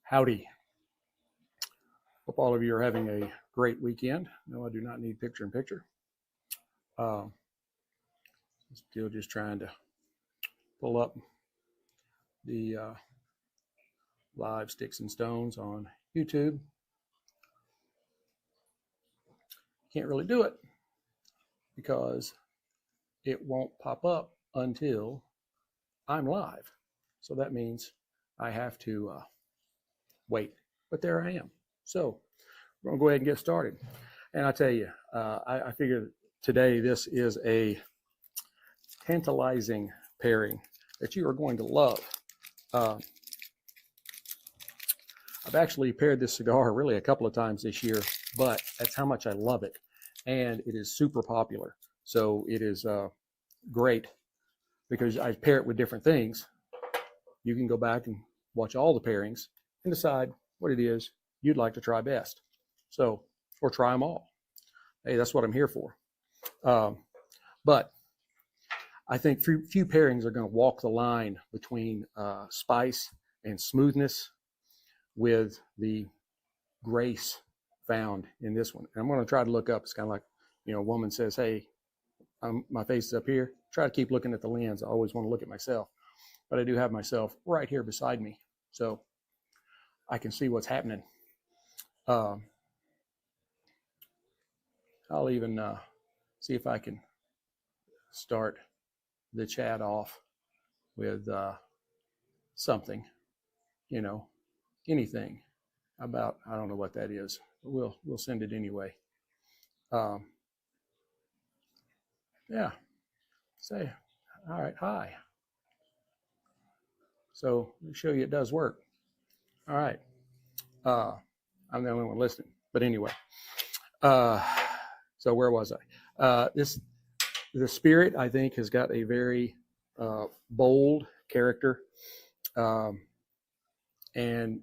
Howdy. Hope all of you are having a great weekend. No, I do not need picture in picture. Still just trying to pull up the live Sticks and Stones on YouTube. Can't really do it because it won't pop up until I'm live. So that means I have to wait, but there I am. So we're gonna go ahead and get started. And I tell you, I figure today this is a tantalizing pairing that you are going to love. I've actually paired this cigar really a couple of times this year, but that's how much I love it. And it is super popular. So it is great because I pair it with different things. You can go back and watch all the pairings and decide what it is you'd like to try best. So, or try them all. Hey, that's what I'm here for. But I think few pairings are going to walk the line between spice and smoothness with the grace found in this one. And I'm going to try to look up. It's kind of like, a woman says, hey, my face is up here. Try to keep looking at the lens. I always want to look at myself. But I do have myself right here beside me. So I can see what's happening. I'll even see if I can start the chat off with something, anything about, I don't know what that is. We'll send it anyway. Yeah. Say, all right, hi. So let me show you it does work. All right. I'm the only one listening, but anyway. So where was I? The spirit, I think, has got a very bold character. And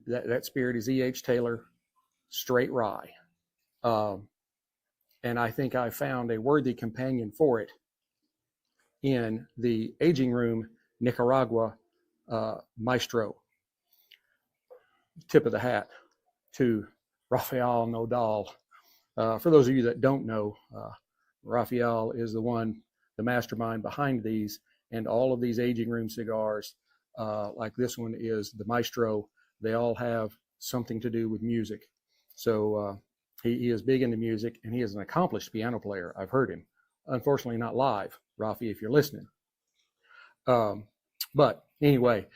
that spirit is E.H. Taylor, Straight Rye. And I think I found a worthy companion for it in the aging room Nicaragua Maestro. Tip of the hat to Rafael Nodal. For those of you that don't know, Rafael is the mastermind behind these, and all of these aging room cigars, like this one is the Maestro, they all have something to do with music. So he is big into music, and he is an accomplished piano player. I've heard him. Unfortunately, not live, Rafi, if you're listening. But anyway,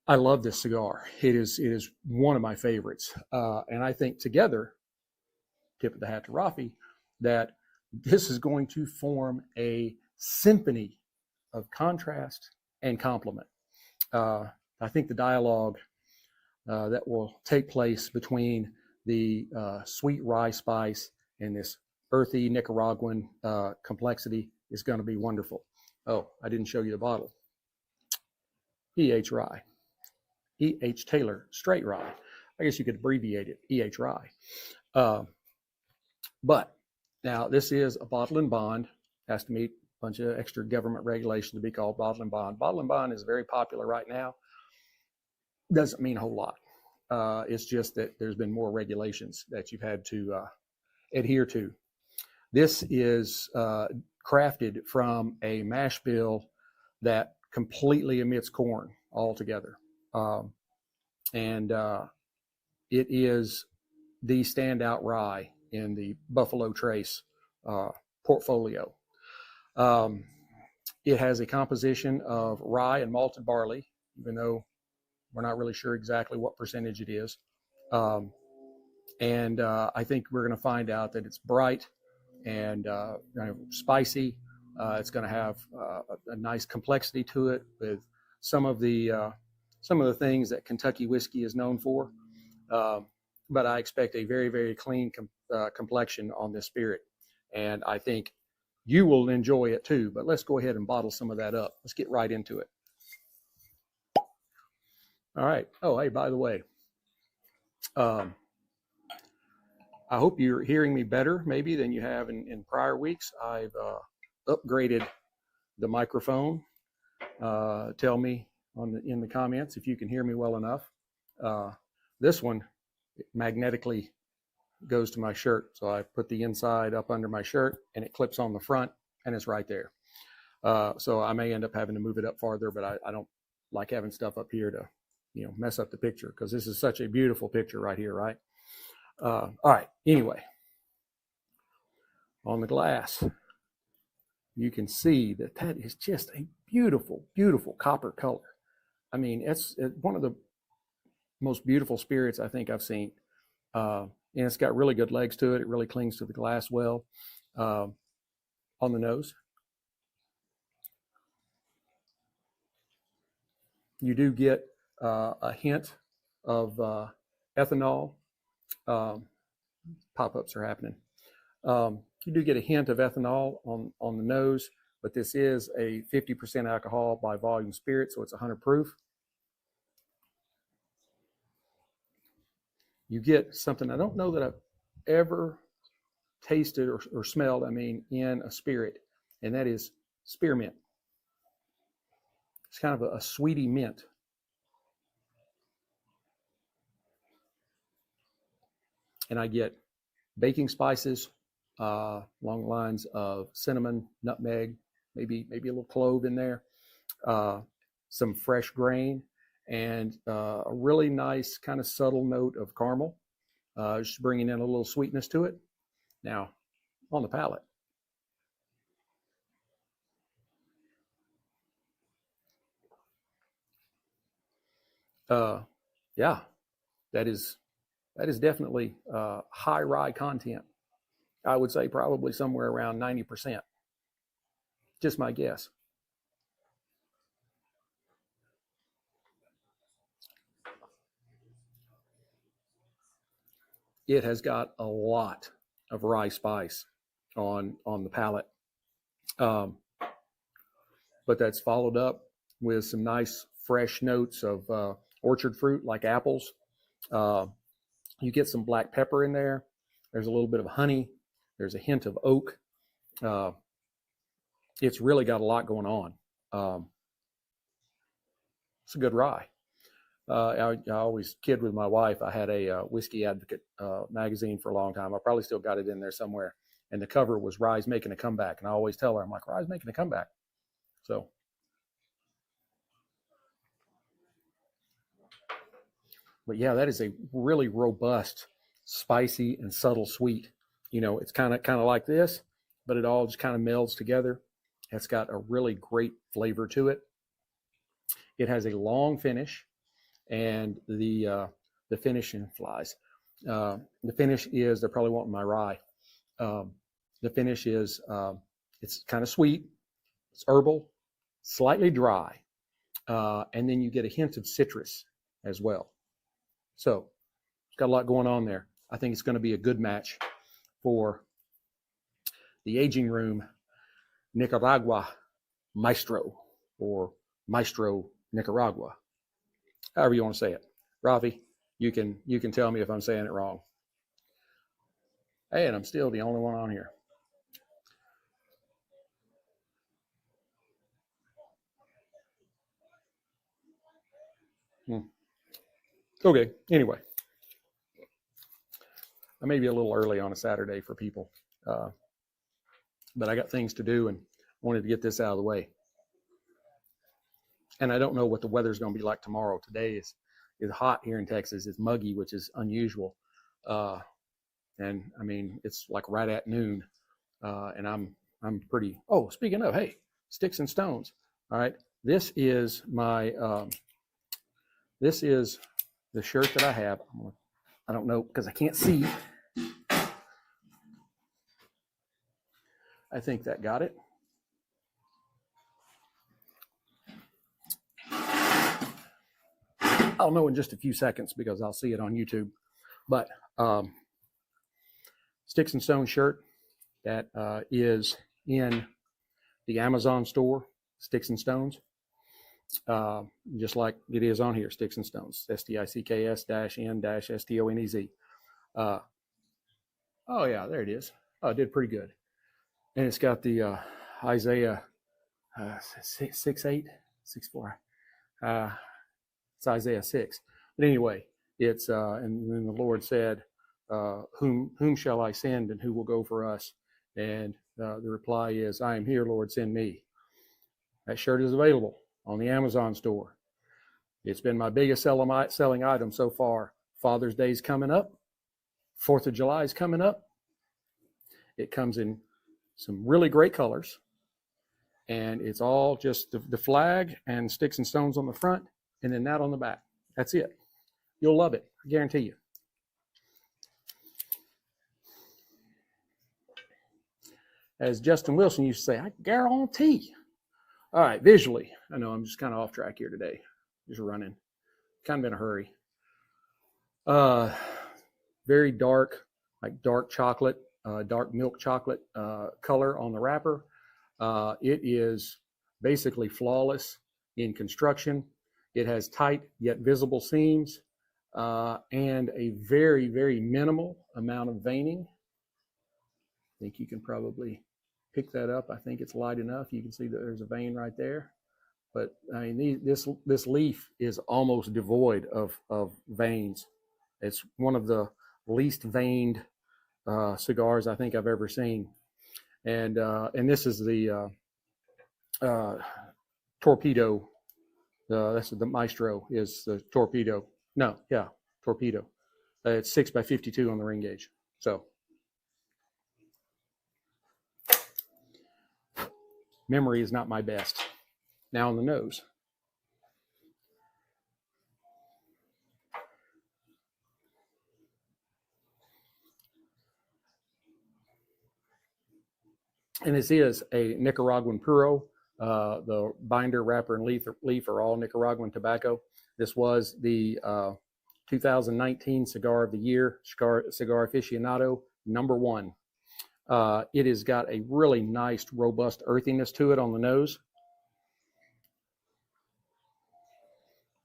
I love this cigar. It is one of my favorites. And I think together, tip of the hat to Rafi, that this is going to form a symphony of contrast and complement. I think the dialogue that will take place between the sweet rye spice and this earthy Nicaraguan complexity is going to be wonderful. Oh, I didn't show you the bottle. E.H. Rye. E.H. Taylor, Straight Rye. I guess you could abbreviate it, E.H. Rye. But now this is a bottle and bond. Has to meet a bunch of extra government regulations to be called bottle and bond. Bottle and bond is very popular right now. Doesn't mean a whole lot. It's just that there's been more regulations that you've had to adhere to. This is crafted from a mash bill that completely omits corn altogether. And it is the standout rye in the Buffalo Trace portfolio. It has a composition of rye and malted barley, even though we're not really sure exactly what percentage it is. And I think we're going to find out that it's bright and kind of spicy. It's going to have a nice complexity to it with some of the things that Kentucky whiskey is known for. But I expect a very, very clean complexion on this spirit. And I think you will enjoy it too. But let's go ahead and bottle some of that up. Let's get right into it. All right. Oh, hey, by the way, I hope you're hearing me better maybe than you have in prior weeks. I've upgraded the microphone. Tell me in the comments if you can hear me well enough. This one magnetically goes to my shirt. So I put the inside up under my shirt and it clips on the front and it's right there. So I may end up having to move it up farther, but I don't like having stuff up here to, mess up the picture, because this is such a beautiful picture right here, right? All right, anyway, on the glass, you can see that is just a beautiful, beautiful copper color. I mean, it's one of the most beautiful spirits I think I've seen. And it's got really good legs to it. It really clings to the glass well. On the nose, you do get a hint of ethanol. Pop-ups are happening. You do get a hint of ethanol on the nose, but this is a 50% alcohol by volume spirit, so it's 100 proof. You get something I don't know that I've ever tasted or smelled, in a spirit, and that is spearmint. It's kind of a sweety mint. And I get baking spices along the lines of cinnamon, nutmeg, maybe a little clove in there, some fresh grain, and a really nice kind of subtle note of caramel, just bringing in a little sweetness to it. Now, on the palate, yeah, that is definitely high rye content. I would say probably somewhere around 90%. Just my guess. It has got a lot of rye spice on the palate. But that's followed up with some nice fresh notes of orchard fruit like apples. You get some black pepper in there. There's a little bit of honey. There's a hint of oak. It's really got a lot going on. It's a good rye. I always kid with my wife. I had a Whiskey Advocate magazine for a long time. I probably still got it in there somewhere. And the cover was Rye's Making a Comeback. And I always tell her, I'm like, Rye's making a comeback. So, but yeah, that is a really robust, spicy, and subtle sweet. It's kind of like this, but it all just kind of melds together. It's got a really great flavor to it. It has a long finish, and the finishing flies. The finish is, they're probably wanting my rye. The finish is, it's kind of sweet, it's herbal, slightly dry, and then you get a hint of citrus as well. So it's got a lot going on there. I think it's going to be a good match for the aging room Nicaragua Maestro, or Maestro Nicaragua, however you want to say it. Rafi, you can tell me if I'm saying it wrong. Hey, and I'm still the only one on here. Okay, anyway. I may be a little early on a Saturday for people, but I got things to do and wanted to get this out of the way. And I don't know what the weather's going to be like tomorrow. Today is hot here in Texas. It's muggy, which is unusual. And it's like right at noon. And I'm pretty, oh, speaking of, hey, Sticks-n-Stonez. All right. This is this is the shirt that I have. I don't know because I can't see. I think that got it. I'll know in just a few seconds because I'll see it on YouTube. But Sticks-n-Stonez shirt that is in the Amazon store, Sticks-n-Stonez, just like it is on here, Sticks-n-Stonez, STICKS-N-STONEZ. Oh yeah, there it is. Oh, it did pretty good. And it's got the Isaiah 6:8, 6:4. It's Isaiah 6. But anyway, It's and then the Lord said, whom shall I send, and who will go for us? And the reply is, I am here, Lord, send me. That shirt is available on the Amazon store. It's been my biggest selling item so far. Father's Day is coming up. 4th of July is coming up. It comes in some really great colors. And it's all just the flag and Sticks-n-Stonez on the front, and then that on the back. That's it. You'll love it. I guarantee you. As Justin Wilson used to say, I guarantee. All right, visually. I know I'm just kind of off track here today. Just running. Kind of in a hurry. Very dark, like dark chocolate, dark milk chocolate color on the wrapper. It is basically flawless in construction. It has tight yet visible seams and a very, very minimal amount of veining. I think you can probably pick that up. I think it's light enough. You can see that there's a vein right there. But I mean, this leaf is almost devoid of veins. It's one of the least veined cigars I think I've ever seen. And this is the torpedo. That's the Maestro is the torpedo. No, yeah, torpedo. It's 6x52 on the ring gauge. So memory is not my best. Now on the nose. And this is a Nicaraguan puro. The binder, wrapper, and leaf are all Nicaraguan tobacco. This was the 2019 Cigar of the Year, Cigar Aficionado, #1. It has got a really nice, robust earthiness to it on the nose.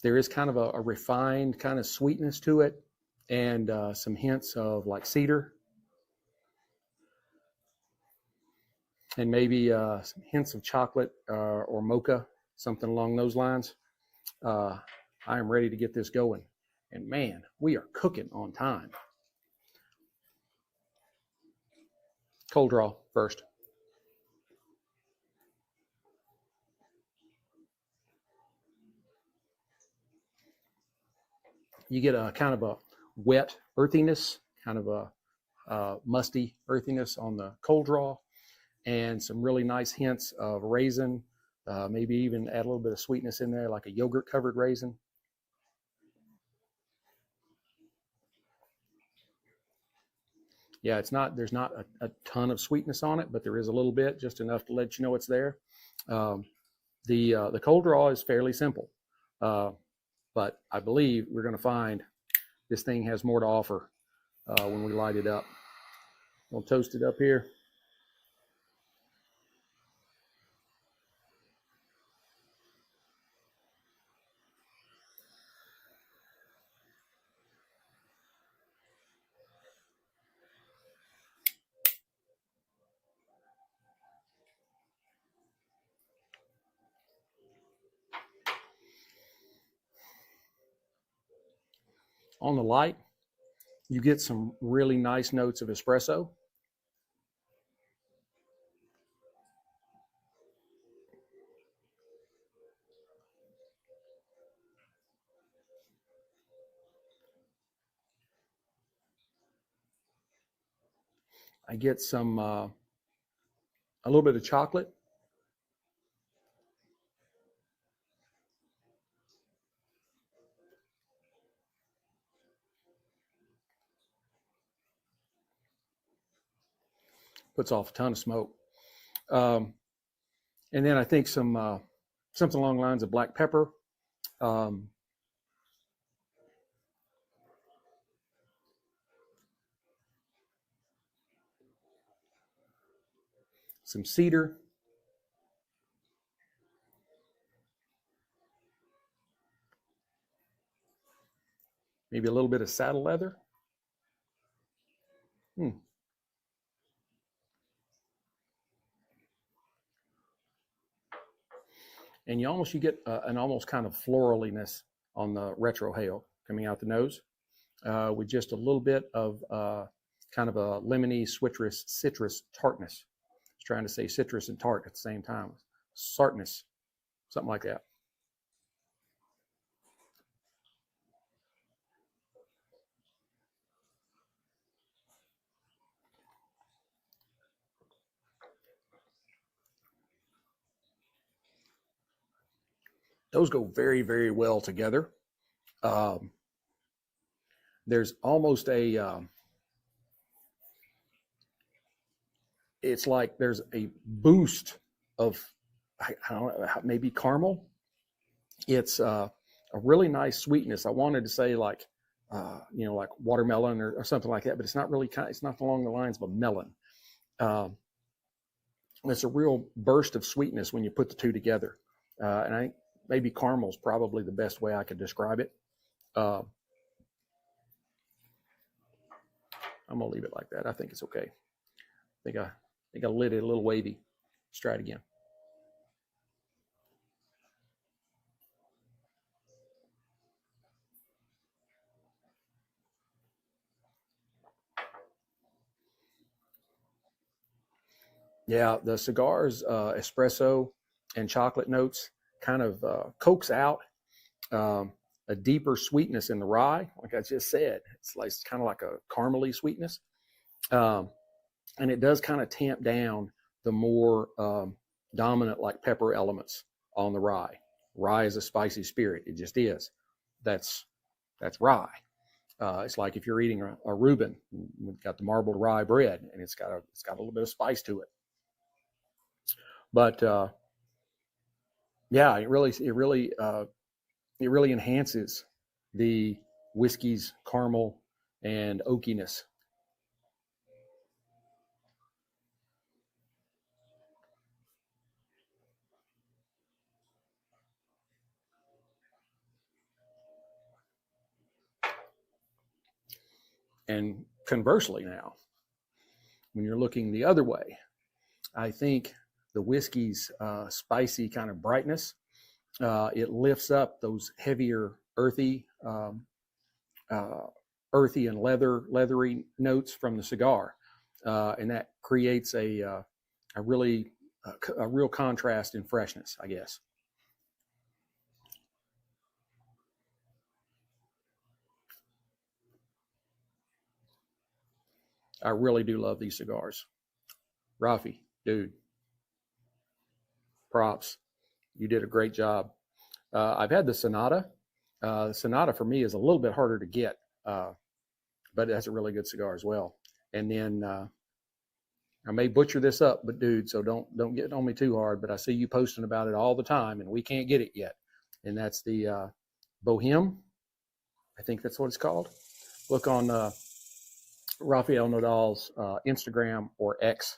There is kind of a refined kind of sweetness to it, and some hints of like cedar, and maybe some hints of chocolate or mocha, something along those lines. I am ready to get this going. And man, we are cooking on time. Cold draw first. You get a kind of a wet earthiness, kind of a musty earthiness on the cold draw, and some really nice hints of raisin, maybe even add a little bit of sweetness in there, like a yogurt covered raisin. Yeah, there's not a ton of sweetness on it, but there is a little bit, just enough to let you know it's there. The cold draw is fairly simple, but I believe we're going to find this thing has more to offer when we light it up. We'll toast it up here. On the light, you get some really nice notes of espresso. I get some a little bit of chocolate. Puts off a ton of smoke. And then I think some something along the lines of black pepper. Some cedar. Maybe a little bit of saddle leather. And you get an almost kind of floraliness on the retrohale coming out the nose. with just a little bit of kind of a lemony citrus tartness. I was trying to say citrus and tart at the same time. Sartness, something like that. Those go very, very well together. There's almost a, it's like there's a boost of, I don't know, maybe caramel. It's a really nice sweetness. I wanted to say like, like watermelon or something like that, but it's not really it's not along the lines of a melon. It's a real burst of sweetness when you put the two together. And I think maybe caramel is probably the best way I could describe it. I'm gonna leave it like that. I think it's okay. I think I lit it a little wavy. Let's try it again. Yeah, the cigar's espresso and chocolate notes kind of coax out a deeper sweetness in the rye. Like I just said, it's kind of like a caramely sweetness. And it does kind of tamp down the more dominant like pepper elements on the rye. Rye is a spicy spirit. It just is. That's rye. It's like if you're eating a Reuben, we've got the marbled rye bread, and it's got a little bit of spice to it. But yeah, it really enhances the whiskey's caramel and oakiness. And conversely now, when you're looking the other way, I think the whiskey's spicy kind of brightness, it lifts up those heavier earthy and leathery notes from the cigar, and that creates a real contrast in freshness, I guess. I really do love these cigars. Rafi, dude, props. You did a great job. I've had the Sonata. The Sonata for me is a little bit harder to get, but it has a really good cigar as well. And then I may butcher this up, but dude, so don't get on me too hard. But I see you posting about it all the time, and we can't get it yet. And that's the Boheme. I think that's what it's called. Look on Rafael Nadal's Instagram or X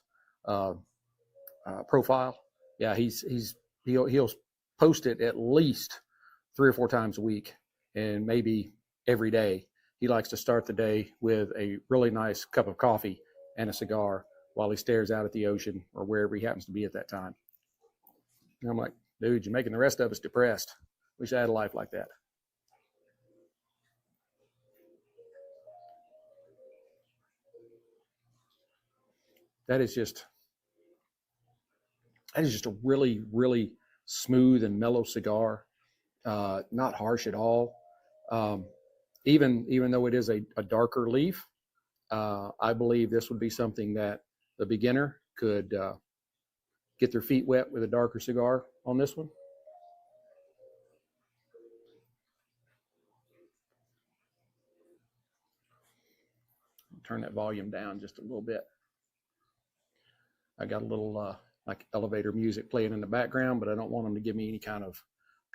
profile. Yeah, he'll post it at least 3 or 4 times a week, and maybe every day. He likes to start the day with a really nice cup of coffee and a cigar while he stares out at the ocean or wherever he happens to be at that time. And I'm like, dude, you're making the rest of us depressed. Wish I had a life like that. That is just a really, really smooth and mellow cigar. Not harsh at all. Even though it is a darker leaf, I believe this would be something that the beginner could get their feet wet with a darker cigar on this one. Turn that volume down just a little bit. I got a little like elevator music playing in the background, but I don't want them to give me any kind of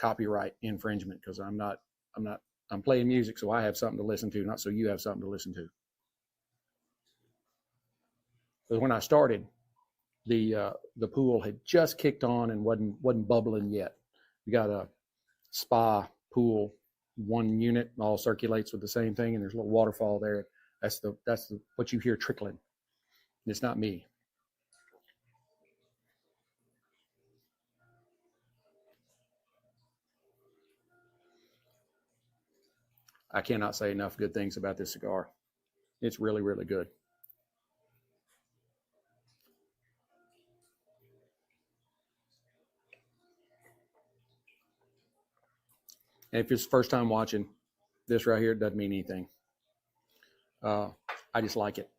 copyright infringement because I'm playing music so I have something to listen to, not so you have something to listen to. Because when I started, the pool had just kicked on and wasn't bubbling yet. We got a spa pool, 1 unit, all circulates with the same thing, and there's a little waterfall there. That's what you hear trickling. It's not me. I cannot say enough good things about this cigar. It's really, really good. And if it's first time watching, this right here doesn't mean anything. I just like it.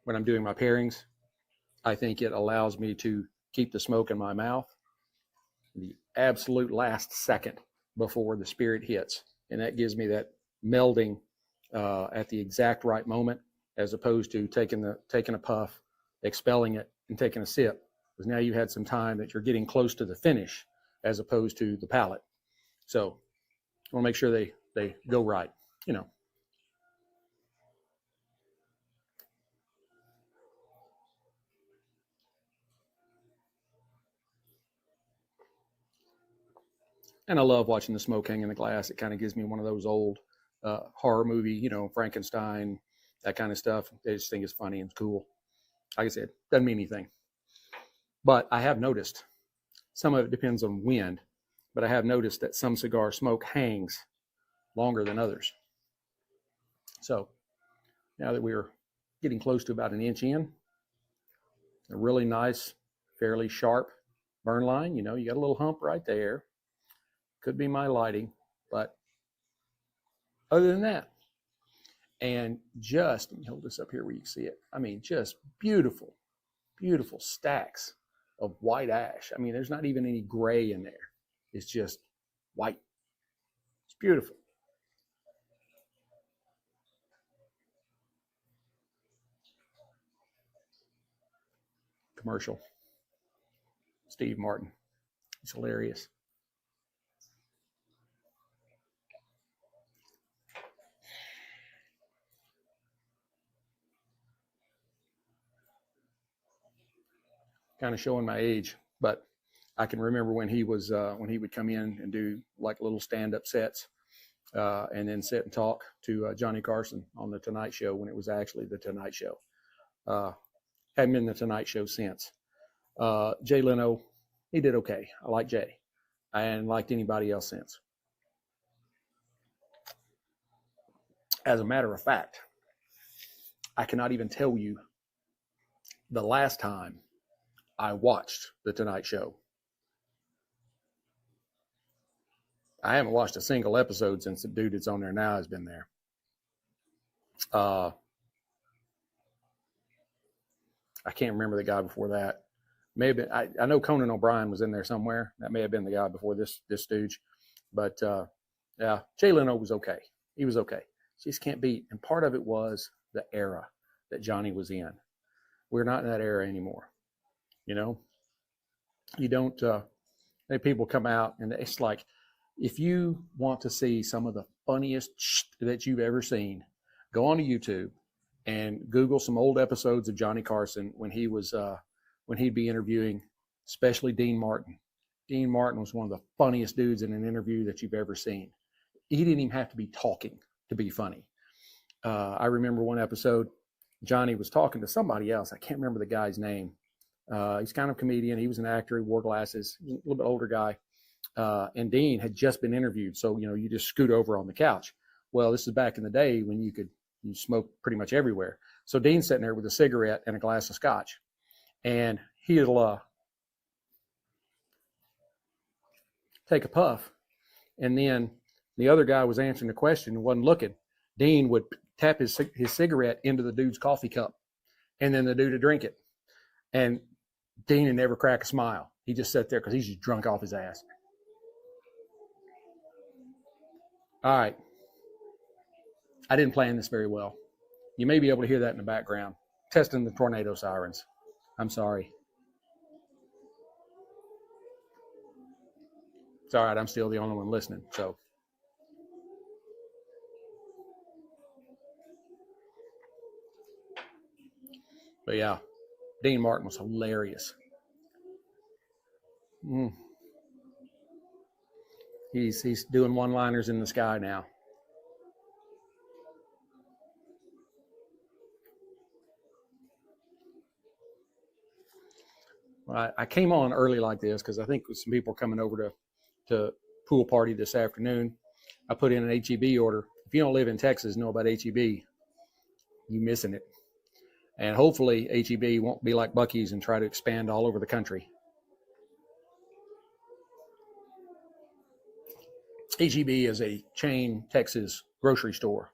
When I'm doing my pairings, I think it allows me to keep the smoke in my mouth the absolute last second before the spirit hits. And that gives me that melding at the exact right moment, as opposed to taking a puff, expelling it, and taking a sip. Because now you had some time that you're getting close to the finish as opposed to the palate. So I want to make sure they go right, you know. And I love watching the smoke hang in the glass. It kind of gives me one of those old horror movie, you know, Frankenstein, that kind of stuff. I just think it's funny and cool. Like I said, doesn't mean anything. But I have noticed, some of it depends on wind, but I have noticed that some cigar smoke hangs longer than others. So now that we're getting close to about an inch in, a really nice, fairly sharp burn line. You know, you got a little hump right there. Could be my lighting, but other than that, and just, let me hold this up here where you can see it. I mean, just beautiful, beautiful stacks of white ash. I mean, there's not even any gray in there. It's just white. It's beautiful. Commercial. Steve Martin. It's hilarious. Kind of showing my age, but I can remember when he was when he would come in and do like little stand-up sets, and then sit and talk to Johnny Carson on the Tonight Show when it was actually the Tonight Show. Hadn't been the Tonight Show since. Jay Leno, he did okay. I like Jay. I hadn't liked anybody else since. As a matter of fact, I cannot even tell you the last time I watched the Tonight Show. I haven't watched a single episode since the dude that's on there now has been there. I can't remember the guy before that. May have been, I know Conan O'Brien was in there somewhere. That may have been the guy before this stooge. But yeah, Jay Leno was okay. He was okay. Just can't beat. And part of it was the era that Johnny was in. We're not in that era anymore. You know, you don't, people come out and it's like, if you want to see some of the funniest that you've ever seen, go onto YouTube and Google some old episodes of Johnny Carson when he was, when he'd be interviewing, especially Dean Martin. Dean Martin was one of the funniest dudes in an interview that you've ever seen. He didn't even have to be talking to be funny. I remember one episode, Johnny was talking to somebody else. I can't remember the guy's name. He's kind of a comedian. He was an actor. He wore glasses. He was a little bit older guy. And Dean had just been interviewed. So, you know, you just scoot over on the couch. Well, this is back in the day when you smoke pretty much everywhere. So Dean's sitting there with a cigarette and a glass of scotch. And he'll take a puff. And then the other guy was answering the question and wasn't looking. Dean would tap his cigarette into the dude's coffee cup. And then the dude would drink it. And Dean would never crack a smile. He just sat there because he's just drunk off his ass. All right. I didn't plan this very well. You may be able to hear that in the background. Testing the tornado sirens. I'm sorry. It's all right. I'm still the only one listening. So. But yeah, Dean Martin was hilarious. He's doing one-liners in the sky now. I came on early like this because I think some people are coming over to pool party this afternoon. I put in an HEB order. If you don't live in Texas, know about HEB, you missing it. And hopefully HEB won't be like Buc-ee's and try to expand all over the country. HEB is a chain Texas grocery store.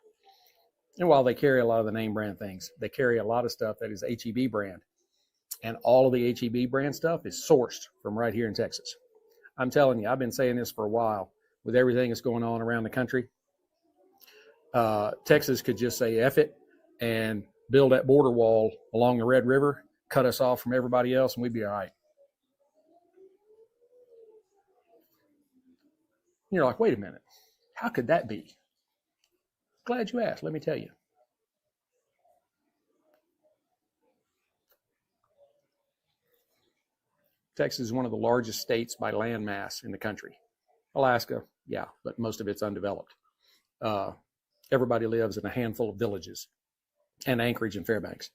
And while they carry a lot of the name brand things, they carry a lot of stuff that is HEB brand. And all of the HEB brand stuff is sourced from right here in Texas. I'm telling you, I've been saying this for a while. With everything that's going on around the country, Texas could just say F it and build that border wall along the Red River, cut us off from everybody else, and we'd be all right. You're like, wait a minute, how could that be? Glad you asked. Let me tell you. Texas is one of the largest states by land mass in the country. Alaska, yeah, but most of it's undeveloped. Everybody lives in a handful of villages, and Anchorage and Fairbanks.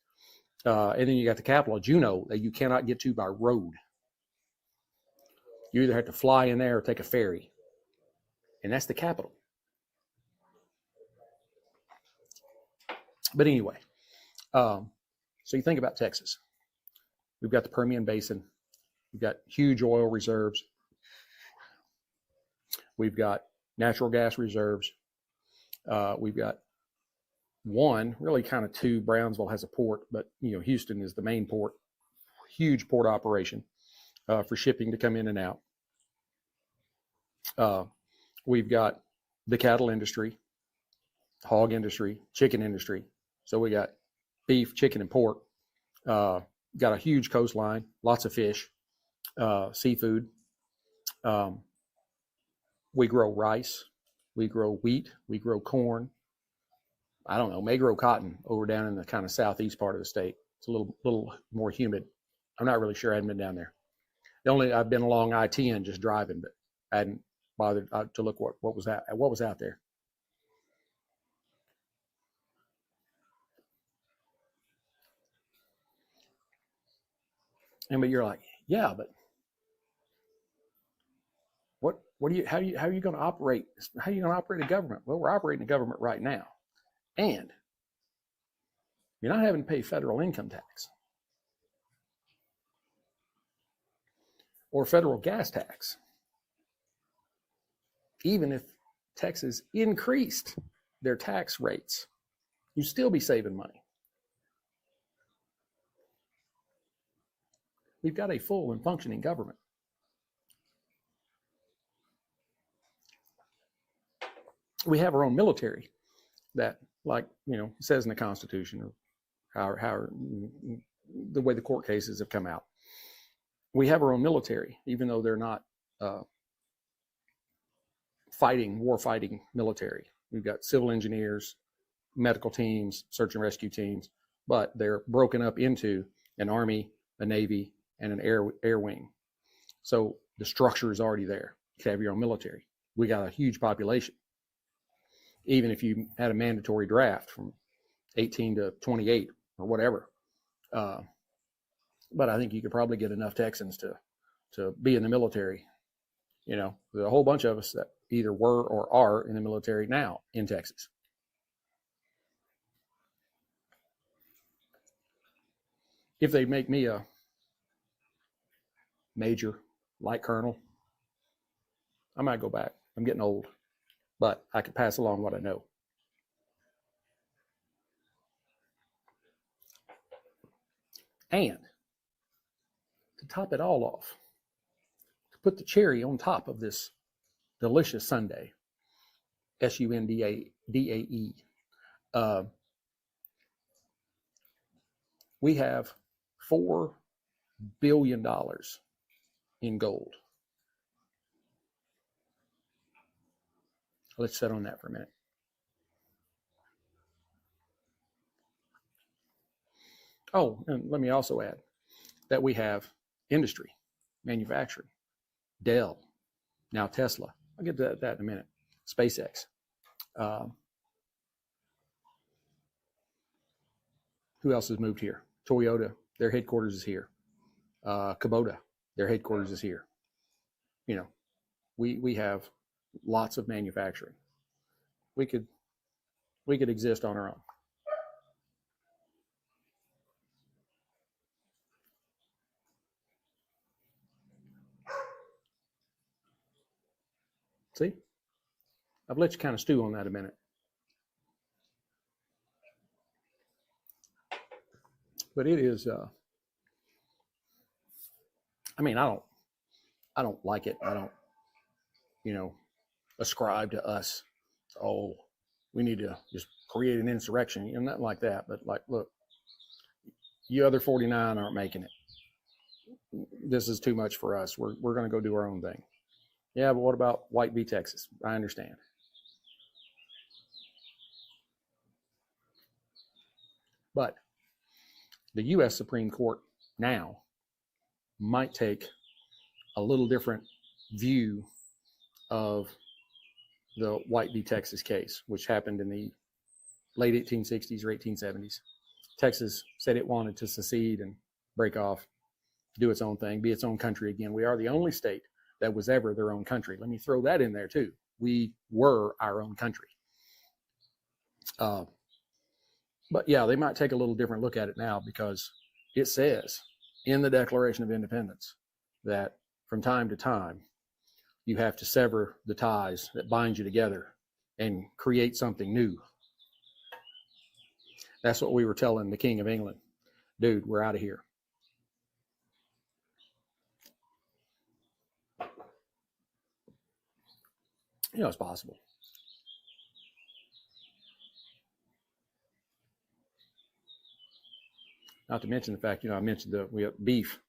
And then you got the capital, Juneau, that you cannot get to by road. You either have to fly in there or take a ferry. And that's the capital. But anyway, so you think about Texas. We've got the Permian Basin. We've got huge oil reserves. We've got natural gas reserves. We've got one, really kind of two. Brownsville has a port, but Houston is the main port. Huge port operation for shipping to come in and out. We've got the cattle industry, hog industry, chicken industry. So we got beef, chicken, and pork. Got a huge coastline, lots of fish, seafood. We grow rice, we grow wheat, we grow corn. I don't know, may grow cotton over down in the kind of southeast part of the state. It's a little more humid. I'm not really sure. I hadn't been down there. I've been along I-10 just driving, but I hadn't bothered to look what was out there. But you're like, yeah, but how are you going to operate? How are you going to operate a government? Well, we're operating a government right now, and you're not having to pay federal income tax or federal gas tax, even if Texas increased their tax rates, you'd still be saving money. We've got a full and functioning government. We have our own military that, like, it says in the Constitution, or how the way the court cases have come out. We have our own military, even though they're not war fighting military. We've got civil engineers, medical teams, search and rescue teams, but they're broken up into an Army, a Navy, and an air wing. So the structure is already there. You can have your own military. We got a huge population. Even if you had a mandatory draft from 18 to 28 or whatever. But I think you could probably get enough Texans to be in the military. There's a whole bunch of us that either were or are in the military now in Texas. If they make me a major, light colonel, I might go back. I'm getting old, but I could pass along what I know. And to top it all off, to put the cherry on top of this delicious sundae, SUNDAE, we have $4 billion in gold. Let's sit on that for a minute. Oh, and let me also add that we have industry, manufacturing, Dell, now Tesla. I'll get to that in a minute. SpaceX. Who else has moved here? Toyota, their headquarters is here. Kubota, their headquarters is here. We have lots of manufacturing. we could exist on our own. See, I've let you kind of stew on that a minute. But it is, I mean, I don't like it. I don't, ascribe to us, oh, we need to just create an insurrection, nothing like that. But like, look, you other 49 aren't making it. This is too much for us. We're going to go do our own thing. Yeah, but what about White v. Texas? I understand. But the U.S. Supreme Court now might take a little different view of the White v. Texas case, which happened in the late 1860s or 1870s. Texas said it wanted to secede and break off, do its own thing, be its own country again. We are the only state that was ever their own country. Let me throw that in there too. We were our own country. But yeah, they might take a little different look at it now, because it says in the Declaration of Independence that from time to time, you have to sever the ties that bind you together and create something new. That's what we were telling the King of England. Dude, we're out of here. It's possible. Not to mention the fact, I mentioned we have beef.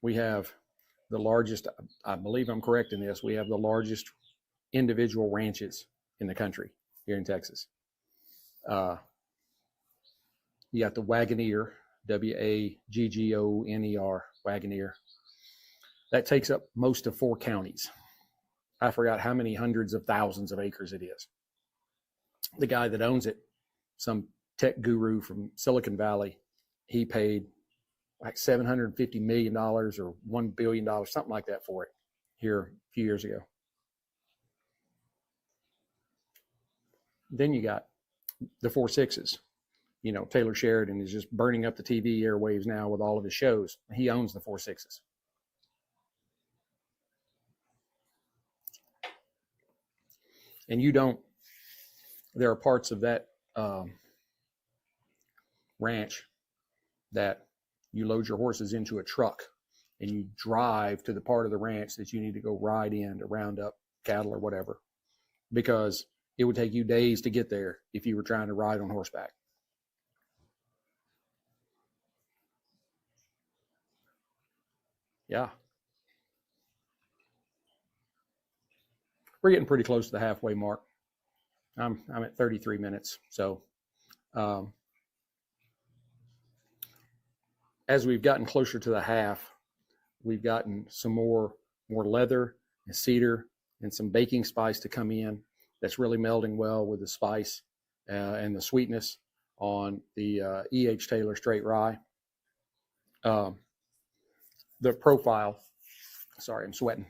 We have the largest, I believe I'm correct in this, we have the largest individual ranches in the country here in Texas. You got the Wagoneer, Waggoner, Wagoneer. That takes up most of 4 counties. I forgot how many hundreds of thousands of acres it is. The guy that owns it, some tech guru from Silicon Valley, he paid like $750 million or $1 billion, something like that for it here a few years ago. Then you got the 4-6s. Taylor Sheridan is just burning up the TV airwaves now with all of his shows. He owns the 4-6s. And there are parts of that ranch that you load your horses into a truck and you drive to the part of the ranch that you need to go ride in to round up cattle or whatever, because it would take you days to get there if you were trying to ride on horseback. Yeah. We're getting pretty close to the halfway mark. I'm at 33 minutes. So as we've gotten closer to the half, we've gotten some more leather and cedar and some baking spice to come in. That's really melding well with the spice and the sweetness on the E.H. Taylor Straight Rye. The profile, sorry, I'm sweating,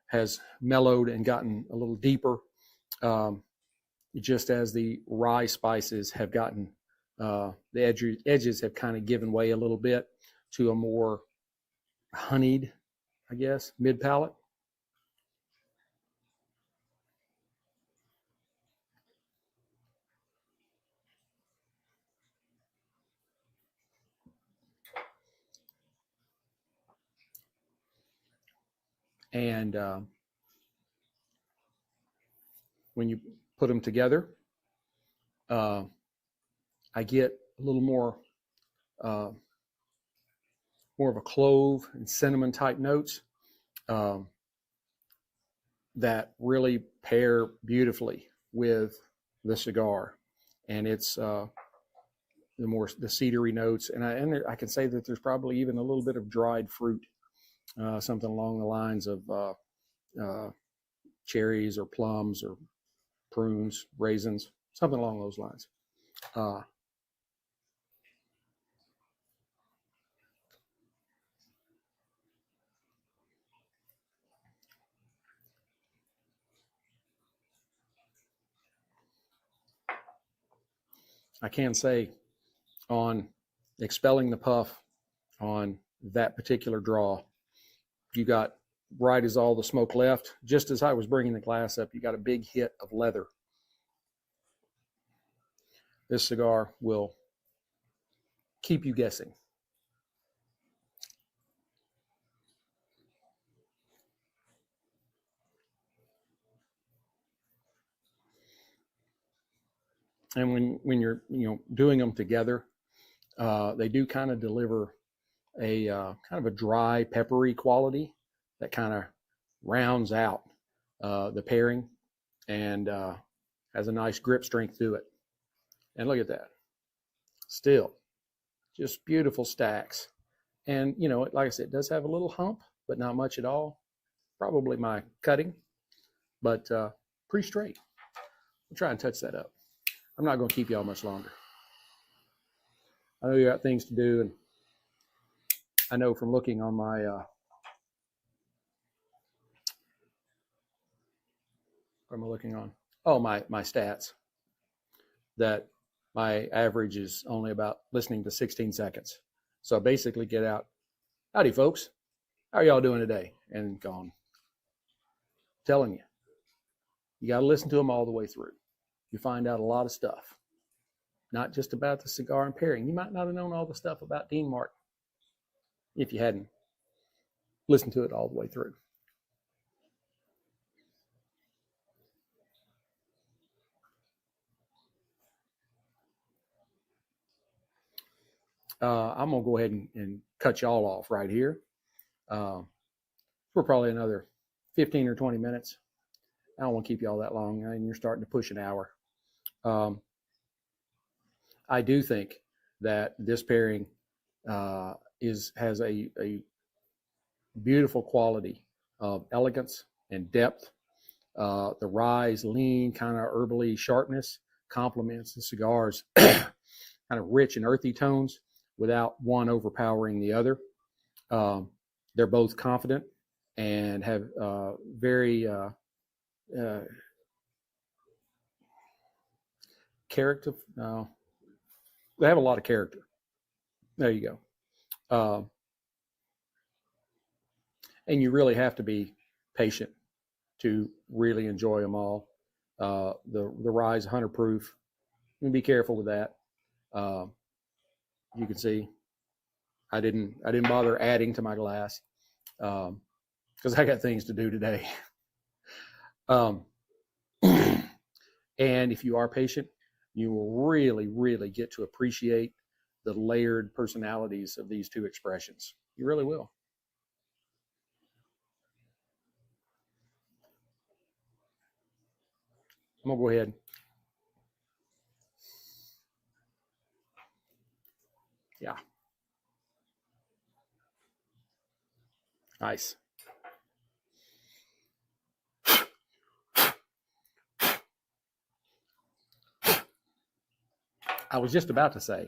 has mellowed and gotten a little deeper, just as the rye spices have gotten, the edges have kind of given way a little bit to a more honeyed, I guess, mid-palate. And when you put them together, I get a little more of a clove and cinnamon type notes that really pair beautifully with the cigar. And it's the cedary notes, and I can say that there's probably even a little bit of dried fruit, something along the lines of cherries or plums or prunes, raisins, something along those lines. I can say on expelling the puff on that particular draw, you got, right as all the smoke left, just as I was bringing the glass up, you got a big hit of leather. This cigar will keep you guessing. And when you're doing them together, they do kind of deliver a kind of a dry, peppery quality that kind of rounds out the pairing and has a nice grip strength to it. And look at that. Still, just beautiful stacks. And, like I said, it does have a little hump, but not much at all. Probably my cutting, but pretty straight. I'll try and touch that up. I'm not going to keep y'all much longer. I know you got things to do, and I know from looking on my what am I looking on? Oh, my stats, that my average is only about listening to 16 seconds. So I basically get out, howdy folks, how are y'all doing today? And gone. Telling you, you got to listen to them all the way through. You find out a lot of stuff, not just about the cigar and pairing. You might not have known all the stuff about Dean Martin if you hadn't listened to it all the way through. I'm going to go ahead and cut y'all off right here. For probably another 15 or 20 minutes. I don't want to keep y'all that long, and you're starting to push an hour. I do think that this pairing has a beautiful quality of elegance and depth. The rye's lean, kind of herbally sharpness complements the cigar's kind of rich and earthy tones without one overpowering the other. They're both confident and have very character. They have a lot of character. There you go. And you really have to be patient to really enjoy them all. The rye's 100 proof. You can be careful with that. You can see I didn't bother adding to my glass because I got things to do today. And if you are patient, you will really, really get to appreciate the layered personalities of these two expressions. You really will. I'm going to go ahead. Yeah. Nice. I was just about to say,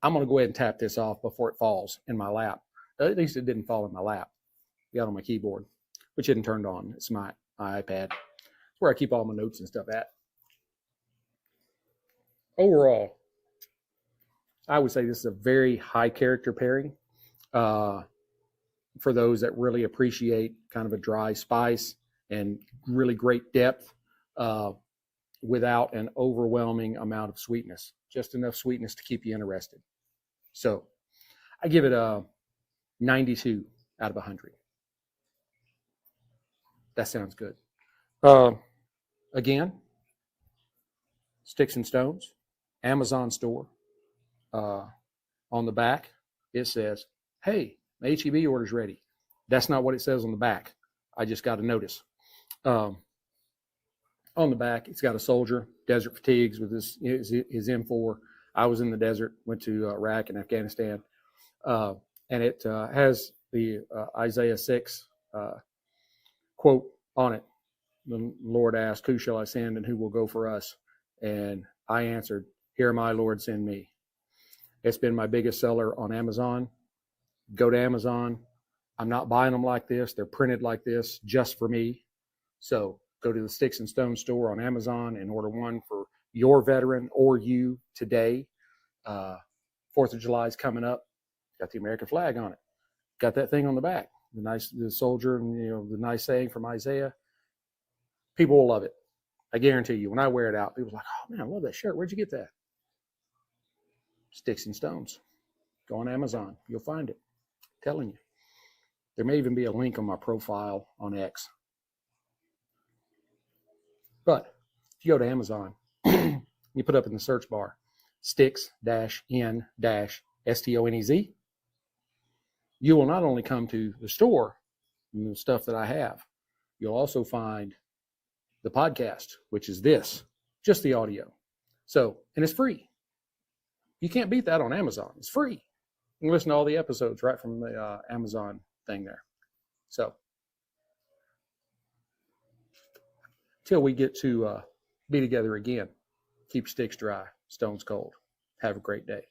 I'm going to go ahead and tap this off before it falls in my lap. At least it didn't fall in my lap. It got on my keyboard, which isn't turned on. It's my iPad. It's where I keep all my notes and stuff at. Overall, I would say this is a very high character pairing for those that really appreciate kind of a dry spice and really great depth without an overwhelming amount of sweetness. Just enough sweetness to keep you interested. So I give it a 92 out of 100. That sounds good. Again, Sticks-n-Stonez, Amazon store. On the back, it says, hey, my HEB order's ready. That's not what it says on the back. I just got a notice. On the back, it's got a soldier, desert fatigues with his M4. I was in the desert, went to Iraq and Afghanistan. And it has the Isaiah 6 quote on it. The Lord asked, who shall I send and who will go for us? And I answered, here am I, Lord, send me. It's been my biggest seller on Amazon. Go to Amazon. I'm not buying them like this. They're printed like this just for me. So go to the Sticks-n-Stonez store on Amazon and order one for your veteran or you today. 4th of July is coming up. Got the American flag on it. Got that thing on the back. The soldier, and the nice saying from Isaiah. People will love it. I guarantee you. When I wear it out, people are like, "Oh man, I love that shirt. Where'd you get that?" Sticks-n-Stonez. Go on Amazon. You'll find it. I'm telling you. There may even be a link on my profile on X. But if you go to Amazon, you put up in the search bar, Sticks-n-Stonez, you will not only come to the store and the stuff that I have, you'll also find the podcast, which is this, just the audio. So, and it's free. You can't beat that on Amazon. It's free. You can listen to all the episodes right from the Amazon thing there. So, till we get to be together again, keep sticks dry, stones cold. Have a great day.